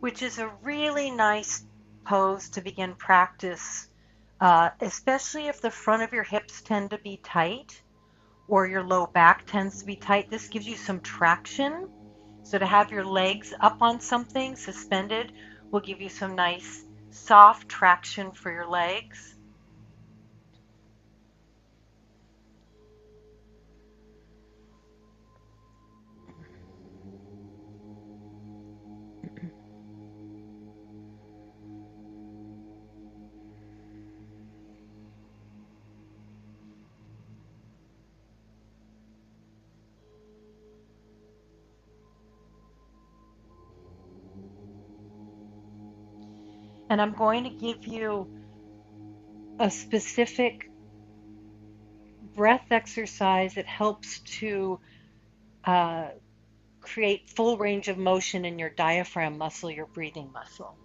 which is a really nice pose to begin practice, especially if the front of your hips tend to be tight or your low back tends to be tight. This gives you some traction. So to have your legs up on something suspended will give you some nice soft traction for your legs. And I'm going to give you a specific breath exercise that helps to uh, create full range of motion in your diaphragm muscle, your breathing muscle.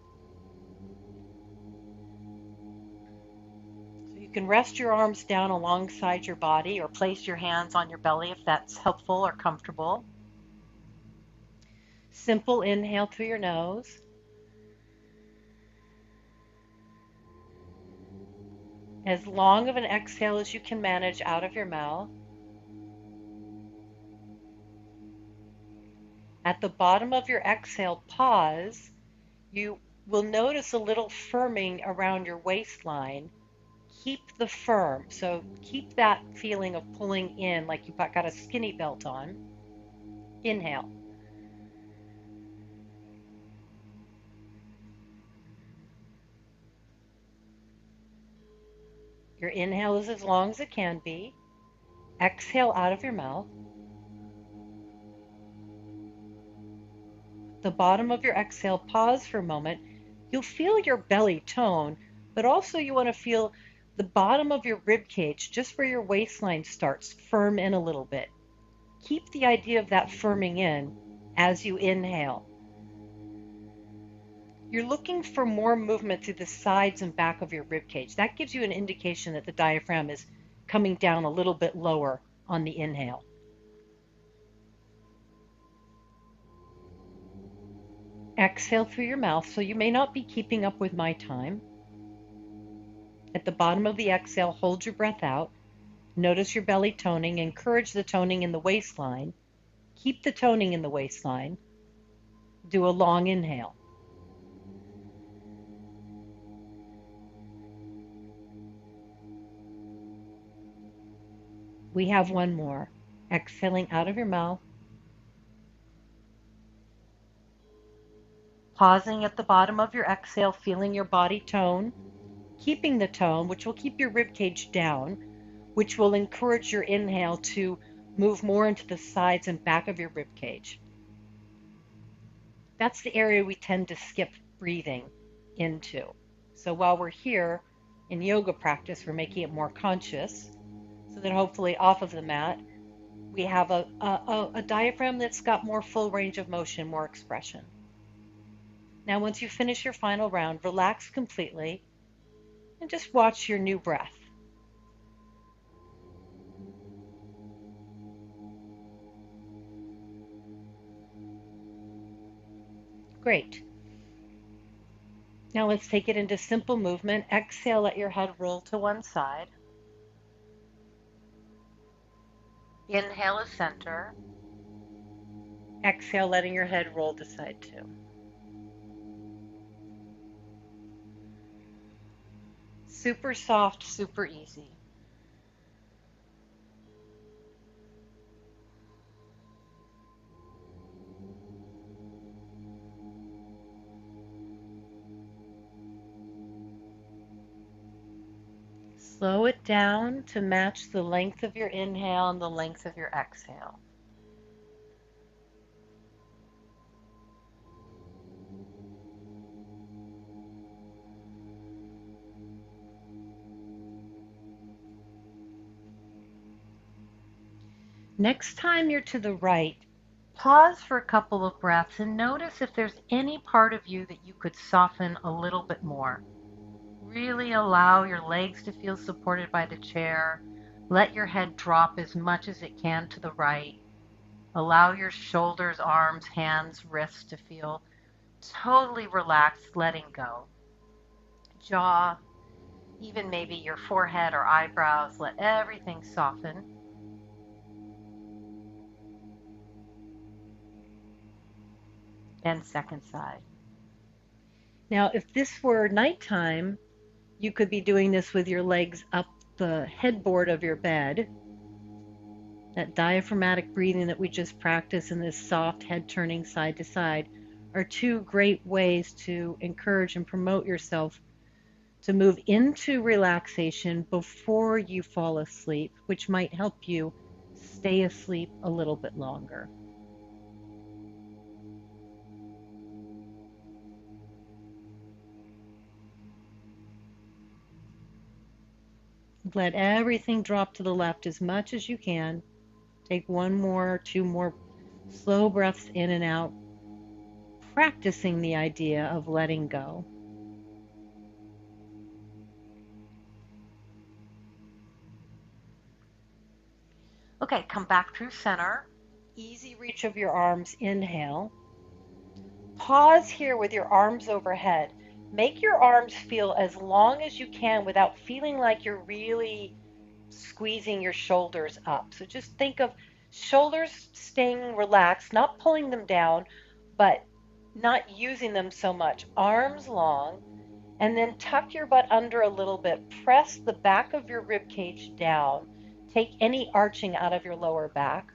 So you can rest your arms down alongside your body or place your hands on your belly if that's helpful or comfortable. Simple inhale through your nose. As long of an exhale as you can manage out of your mouth. At the bottom of your exhale, pause. You will notice a little firming around your waistline. Keep the firm. So keep that feeling of pulling in like you've got a skinny belt on. Inhale. Your inhale is as long as it can be. Exhale out of your mouth. The bottom of your exhale, pause for a moment. You'll feel your belly tone, but also you want to feel the bottom of your rib cage, just where your waistline starts, firm in a little bit. Keep the idea of that firming in as you inhale. You're looking for more movement through the sides and back of your rib cage. That gives you an indication that the diaphragm is coming down a little bit lower on the inhale. Exhale through your mouth, so you may not be keeping up with my time. At the bottom of the exhale, hold your breath out. Notice your belly toning. Encourage the toning in the waistline. Keep the toning in the waistline. Do a long inhale. We have one more. Exhaling out of your mouth. Pausing at the bottom of your exhale, feeling your body tone. Keeping the tone, which will keep your rib cage down, which will encourage your inhale to move more into the sides and back of your rib cage. That's the area we tend to skip breathing into. So while we're here in yoga practice, we're making it more conscious so that hopefully off of the mat, we have a diaphragm that's got more full range of motion, more expression. Now, once you finish your final round, relax completely and just watch your new breath. Great. Now let's take it into simple movement. Exhale, let your head roll to one side. Inhale is center. Exhale, letting your head roll to side two. Super soft, super easy. Slow it down to match the length of your inhale and the length of your exhale. Next time you're to the right, pause for a couple of breaths and notice if there's any part of you that you could soften a little bit more. Really allow your legs to feel supported by the chair. Let your head drop as much as it can to the right. Allow your shoulders, arms, hands, wrists to feel Totally relaxed, letting go. Jaw, even maybe your forehead or eyebrows, let everything soften. And second side. Now, if this were nighttime, you could be doing this with your legs up the headboard of your bed. That diaphragmatic breathing that we just practiced and this soft head turning side to side are two great ways to encourage and promote yourself to move into relaxation before you fall asleep, which might help you stay asleep a little bit longer. Let everything drop to the left as much as you can. Take one more, two more slow breaths in and out, practicing the idea of letting go. Okay, come back through center. Easy reach of your arms, inhale. Pause here with your arms overhead. Make your arms feel as long as you can without feeling like you're really squeezing your shoulders up. So just think of shoulders staying relaxed, not pulling them down, but not using them so much. Arms long, and then tuck your butt under a little bit. Press the back of your rib cage down. Take any arching out of your lower back.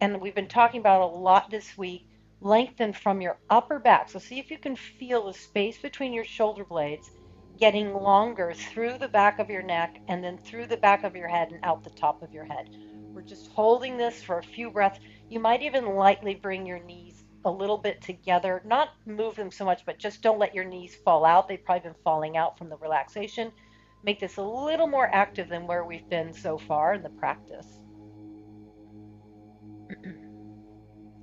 And we've been talking about a lot this week. Lengthen from your upper back. So see if you can feel the space between your shoulder blades getting longer through the back of your neck and then through the back of your head and out the top of your head. We're just holding this for a few breaths. You might even lightly bring your knees a little bit together, not move them so much, but just don't let your knees fall out. They've probably been falling out from the relaxation. Make this a little more active than where we've been so far in the practice.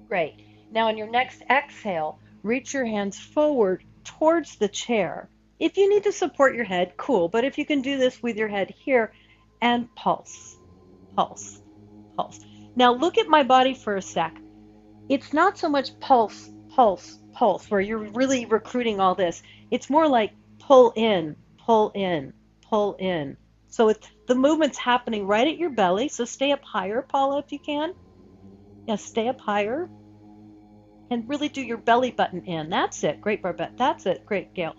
Great. Now, on your next exhale, reach your hands forward towards the chair. If you need to support your head, cool. But if you can do this with your head here and pulse, pulse, pulse. Now, look at my body for a sec. It's not so much pulse, pulse, pulse, where you're really recruiting all this. It's more like pull in, pull in, pull in. So the movement's happening right at your belly. So stay up higher, Paula, if you can. Yeah, stay up higher. And really do your belly button in. That's it. Great, Barbette. That's it. Great, Gail.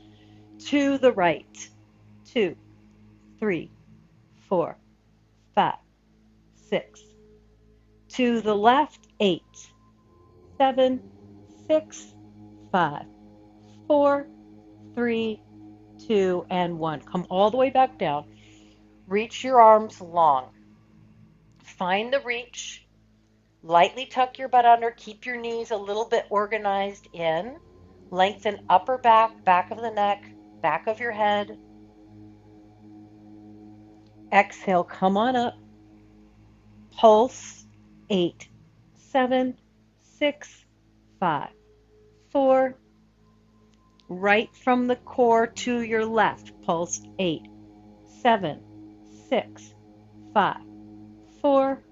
To the right. 2, 3, 4, 5, 6. To the left. 8, 7, 6, 5, 4, 3, 2, and 1. Come all the way back down. Reach your arms long. Find the reach. Lightly tuck your butt under. Keep your knees a little bit organized in. Lengthen upper back, back of the neck, back of your head. Exhale, come on up. Pulse. 8, 7, 6, 5, 4. Right from the core to your left. Pulse. 8, 7, 6, 5, 4.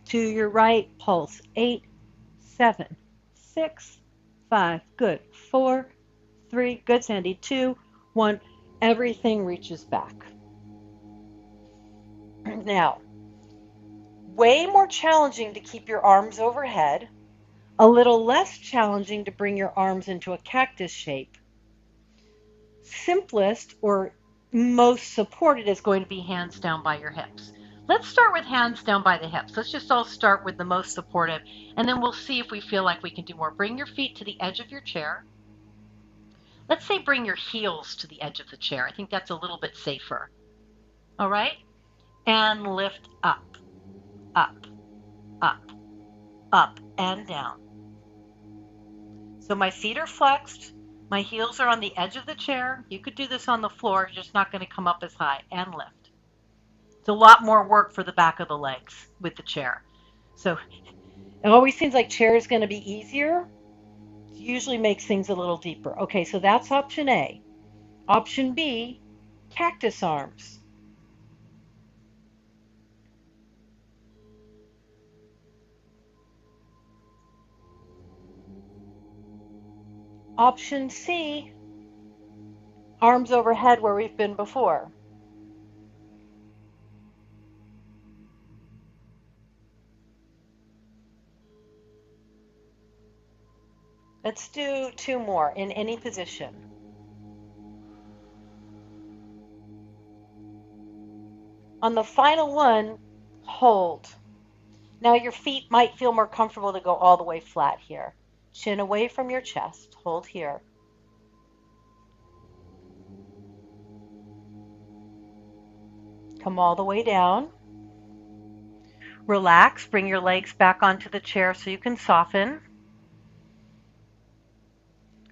To your right, pulse. 8, 7, 6, 5. Good. 4, 3. Good, Sandy. 2, 1. Everything reaches back. Now, way more challenging to keep your arms overhead. A little less challenging to bring your arms into a cactus shape. Simplest or most supported is going to be hands down by your hips. Let's start with hands down by the hips. Let's just all start with the most supportive, and then we'll see if we feel like we can do more. Bring your feet to the edge of your chair. Let's say bring your heels to the edge of the chair. I think that's a little bit safer. All right? And lift up, up, up, up, and down. So my feet are flexed. My heels are on the edge of the chair. You could do this on the floor. You're just not going to come up as high. And lift. It's a lot more work for the back of the legs with the chair. So it always seems like chair is going to be easier. It usually makes things a little deeper. Okay, so that's option A. Option B, cactus arms. Option C, arms overhead where we've been before. Let's do 2 more in any position. On the final one, hold. Now your feet might feel more comfortable to go all the way flat here. Chin away from your chest. Hold here. Come all the way down. Relax. Bring your legs back onto the chair so you can soften.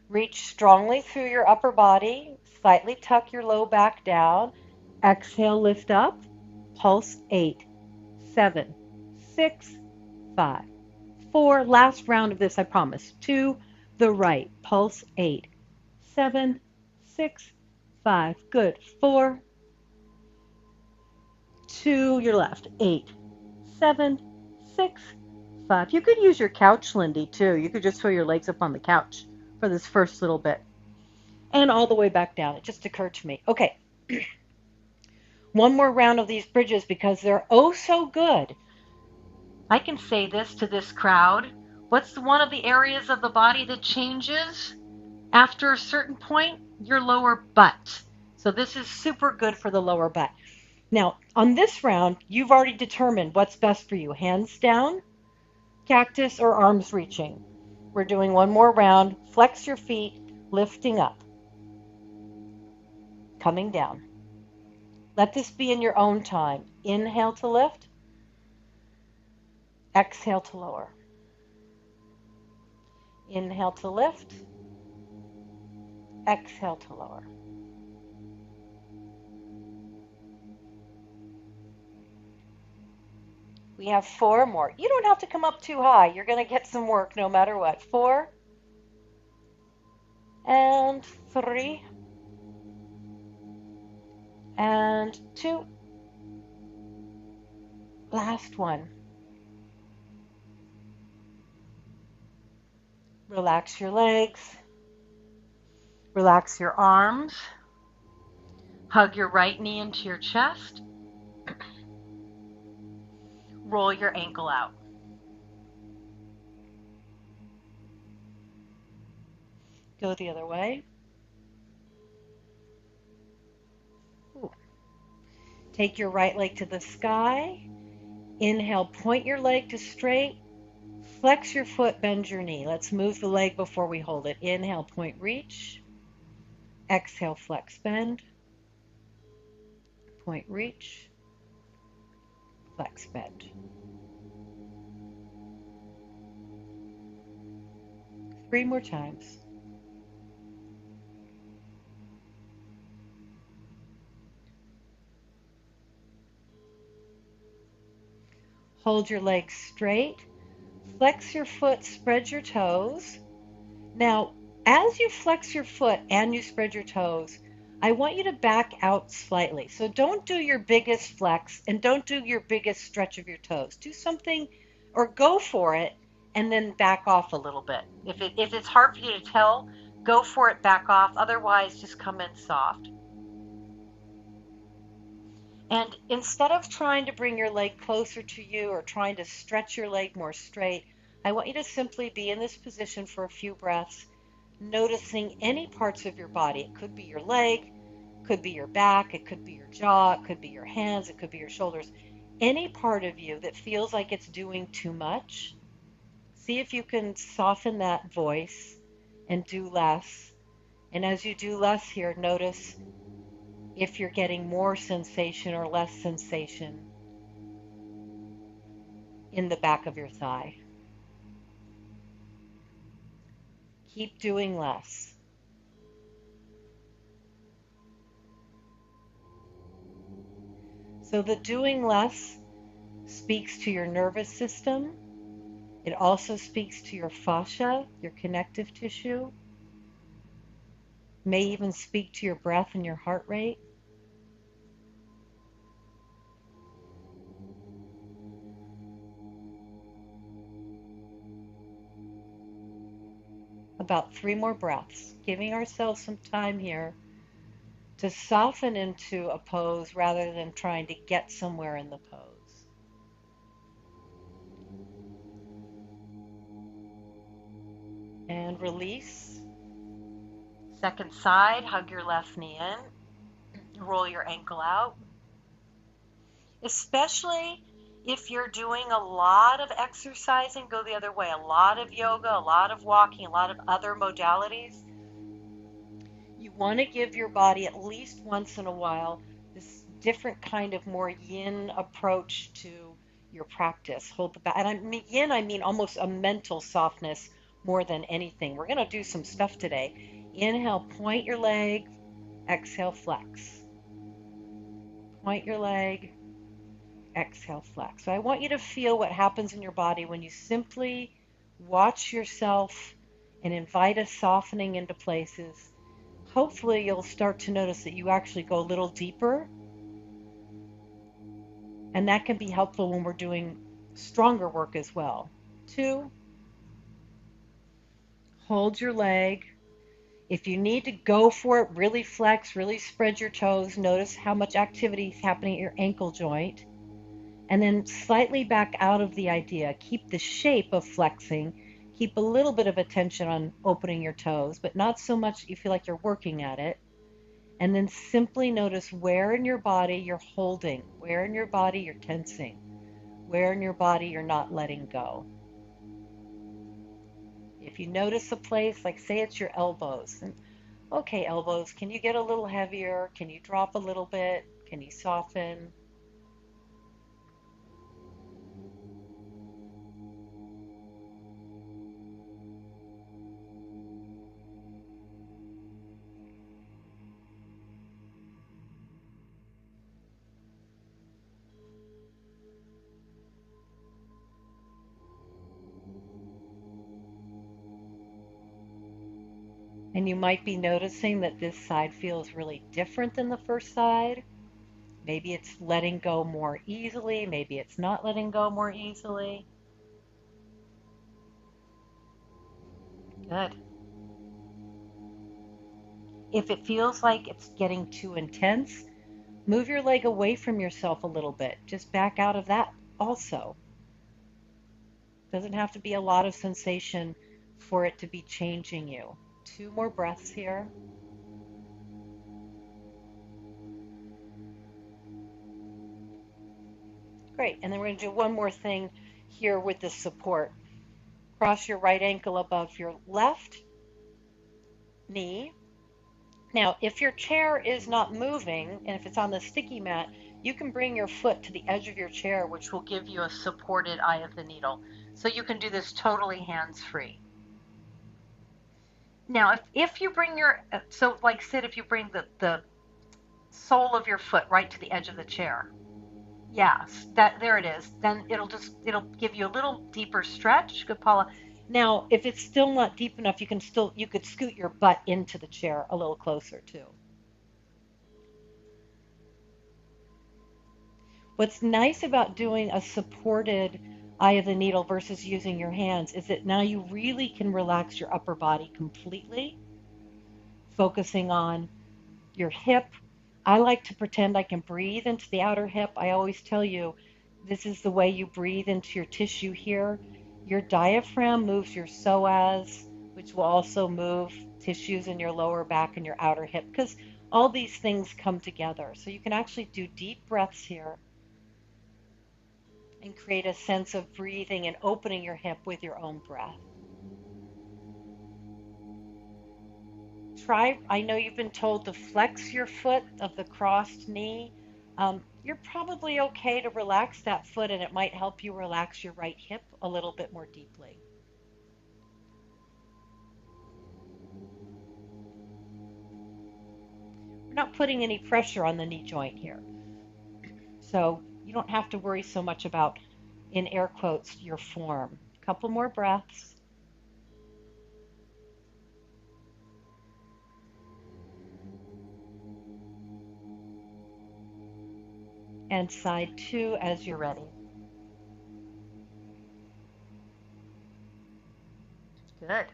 Reach strongly through your upper body. Slightly tuck your low back down. Exhale, lift up. Pulse 8, 7, 6, 5, 4. Last round of this, I promise. To the right. Pulse 8, 7, 6, 5. Good. 4. To your left. 8, 7, 6, 5. You could use your couch, Lindy, too. You could just throw your legs up on the couch for this first little bit. And all the way back down. It just occurred to me. Okay. One more round of these bridges because they're oh so good. I can say this to this crowd. What's one of the areas of the body that changes after a certain point? Your lower butt. So this is super good for the lower butt. Now, on this round, you've already determined what's best for you. Hands down, cactus, or arms reaching. We're doing one more round. Flex your feet, lifting up. Coming down. Let this be in your own time. Inhale to lift. Exhale to lower. Inhale to lift. Exhale to lower. We have 4 more. You don't have to come up too high. You're going to get some work no matter what. 4 and 3 and 2. Last one. Relax your legs. Relax your arms. Hug your right knee into your chest. Roll your ankle out. Go the other way. Ooh. Take your right leg to the sky. Inhale, point your leg to straight. Flex your foot, bend your knee. Let's move the leg before we hold it. Inhale, point, reach. Exhale, flex, bend. Point, reach. Flex, bend. 3 more times. Hold your legs straight. Flex your foot, spread your toes. Now, as you flex your foot and you spread your toes, I want you to back out slightly. So don't do your biggest flex and don't do your biggest stretch of your toes. Do something or go for it and then back off a little bit. If it's hard for you to tell, go for it, back off. Otherwise, just come in soft. And instead of trying to bring your leg closer to you or trying to stretch your leg more straight, I want you to simply be in this position for a few breaths, noticing any parts of your body. It could be your leg, could be your back, it could be your jaw, it could be your hands, it could be your shoulders. Any part of you that feels like it's doing too much, see if you can soften that voice and do less. And as you do less here, notice if you're getting more sensation or less sensation in the back of your thigh. Keep doing less. So the doing less speaks to your nervous system. It also speaks to your fascia, your connective tissue. May even speak to your breath and your heart rate. about 3 more breaths, giving ourselves some time here to soften into a pose rather than trying to get somewhere in the pose. And release. Second side, hug your left knee in, roll your ankle out. Especially if you're doing a lot of exercising, go the other way, a lot of yoga, a lot of walking, a lot of other modalities. You want to give your body at least once in a while this different kind of more yin approach to your practice. Hold the back. And yin, I mean almost a mental softness more than anything. We're going to do some stuff today. Inhale, point your leg. Exhale, flex. Point your leg. Exhale, flex. So I want you to feel what happens in your body when you simply watch yourself and invite a softening into places. Hopefully you'll start to notice that you actually go a little deeper, and that can be helpful when we're doing stronger work as well. 2, hold your leg. If you need to go for it, really flex, really spread your toes. Notice how much activity is happening at your ankle joint. And then slightly back out of the idea. Keep the shape of flexing. Keep a little bit of attention on opening your toes, but not so much you feel like you're working at it. And then simply notice where in your body you're holding, where in your body you're tensing, where in your body you're not letting go. If you notice a place, like say it's your elbows, and okay, elbows, can you get a little heavier? Can you drop a little bit? Can you soften? And you might be noticing that this side feels really different than the first side. Maybe it's letting go more easily. Maybe it's not letting go more easily. Good. If it feels like it's getting too intense, move your leg away from yourself a little bit. Just back out of that also. Doesn't have to be a lot of sensation for it to be changing you. 2 more breaths here. Great. And then we're going to do one more thing here with the support. Cross your right ankle above your left knee. Now, if your chair is not moving, and if it's on the sticky mat, you can bring your foot to the edge of your chair, which will give you a supported eye of the needle. So you can do this totally hands-free. Now, if you bring your, so like Sid, if you bring the sole of your foot right to the edge of the chair, yes, there it is. Then it'll give you a little deeper stretch. Good, Paula. Now, if it's still not deep enough, you could scoot your butt into the chair a little closer too. What's nice about doing a supported eye of the needle versus using your hands is that now you really can relax your upper body completely, focusing on your hip. I like to pretend I can breathe into the outer hip. I always tell you, this is the way you breathe into your tissue here. Your diaphragm moves your psoas, which will also move tissues in your lower back and your outer hip, because all these things come together. So you can actually do deep breaths here and create a sense of breathing and opening your hip with your own breath. I know you've been told to flex your foot of the crossed knee. You're probably okay to relax that foot, and it might help you relax your right hip a little bit more deeply. We're not putting any pressure on the knee joint here. So you don't have to worry so much about, in air quotes, your form. A couple more breaths. And side 2 as you're ready. Good.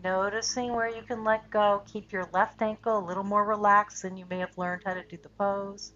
Noticing where you can let go. Keep your left ankle a little more relaxed than you may have learned how to do the pose.